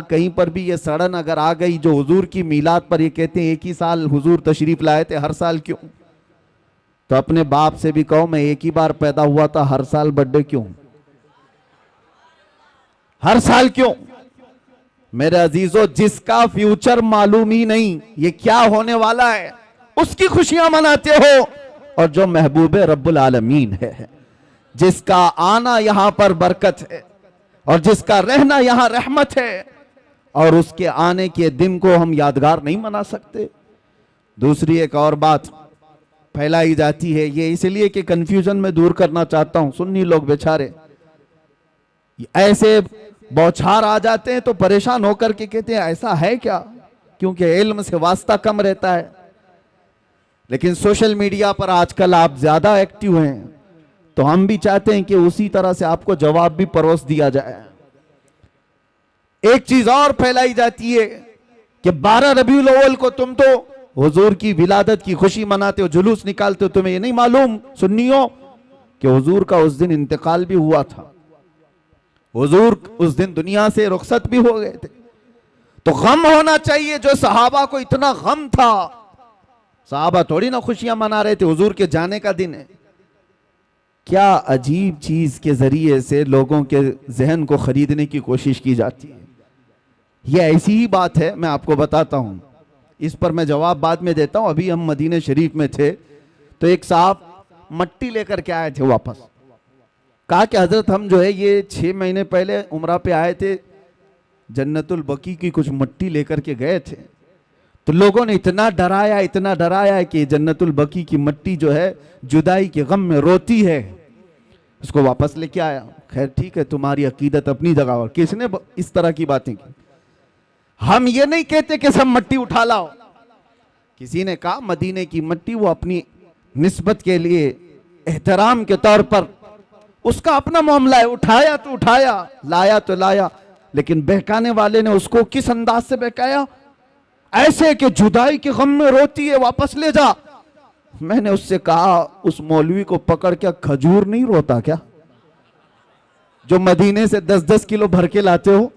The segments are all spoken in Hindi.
कहीं पर भी ये सड़न अगर आ गई जो हुजूर की मीलाद पर ये कहते हैं एक ही साल हुजूर तशरीफ लाए थे, हर साल क्यों? तो अपने बाप से भी कहो मैं एक ही बार पैदा हुआ था, हर साल बर्थडे क्यों? हर साल क्यों? मेरे अजीजों, जिसका फ्यूचर मालूम ही नहीं ये क्या होने वाला है, उसकी खुशियां मनाते हो। और जो महबूब रब्बुल आलमीन है, जिसका आना यहां पर बरकत है और जिसका रहना यहां रहमत है, और उसके आने के दिन को हम यादगार नहीं मना सकते। दूसरी एक और बात फैलाई जाती है, ये इसलिए कि कंफ्यूजन में दूर करना चाहता हूं। सुन्नी लोग बेचारे ऐसे बौछार आ जाते हैं तो परेशान होकर के कहते हैं ऐसा है क्या, क्योंकि इल्म से वास्ता कम रहता है। लेकिन सोशल मीडिया पर आजकल आप ज्यादा एक्टिव हैं, तो हम भी चाहते हैं कि उसी तरह से आपको जवाब भी परोस दिया जाए। एक चीज और फैलाई जाती है कि 12 रबीउल अव्वल को तुम तो हुजूर की विलादत की खुशी मनाते हो, जुलूस निकालते हो, तुम्हें ये नहीं मालूम सुन्नियों कि हुजूर का उस दिन इंतकाल भी हुआ था, हुजूर उस दिन दुनिया से रुखसत भी हो गए थे। तो गम होना चाहिए, जो सहाबा को इतना गम था। सहाबा थोड़ी ना खुशियां मना रहे थे, हुजूर के जाने का दिन है। क्या अजीब चीज के जरिए से लोगों के जहन को खरीदने की कोशिश की जाती है। यह ऐसी ही बात है, मैं आपको बताता हूं, इस पर मैं जवाब बाद में देता हूं। अभी हम मदीने शरीफ में थे तो एक साहब मट्टी लेकर के आए थे वापस। कहा कि हजरत हम जो है ये 6 महीने पहले उम्रा पे आए थे, जन्नतुल बकी की कुछ मट्टी लेकर के गए थे। तो लोगों ने इतना डराया कि जन्नतुल बकी की मट्टी जो है जुदाई के गम में रोती है, उसको वापस लेके आया। खैर ठीक है, तुम्हारी अकीदत अपनी जगह, और किसने इस तरह की बातें की। हम ये नहीं कहते कि सब मट्टी उठा लाओ। किसी ने कहा मदीने की मट्टी वो अपनी निस्बत के लिए एहतराम के तौर पर उसका अपना मामला है, उठाया तो उठाया, लाया तो लाया। लेकिन बहकाने वाले ने उसको किस अंदाज से बहकाया, ऐसे कि जुदाई के गम में रोती है, वापस ले जा। मैंने उससे कहा उस मौलवी को पकड़ के, खजूर नहीं रोता क्या जो मदीने से 10-10 किलो भर के लाते हो?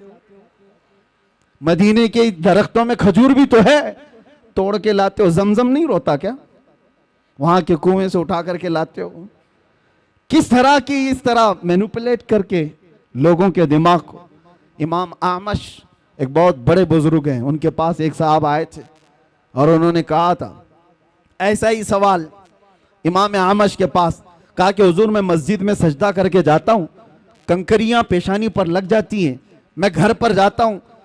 मदीने के दरख्तों में खजूर भी तो है, तोड़ के लाते हो। जमजम नहीं रोता क्या, वहां के कुएं से उठा करके लाते हो? किस तरह की इस तरह मैनिपुलेट करके लोगों के दिमाग को। इमाम आमश एक बहुत बड़े बुजुर्ग हैं, उनके पास एक साहब आए थे और उन्होंने कहा था ऐसा ही सवाल इमाम आमश के पास। कहा कि हुजूर मैं मस्जिद में सजदा करके जाता हूं, कंकरियां पेशानी पर लग जाती हैं, मैं घर पर जाता हूं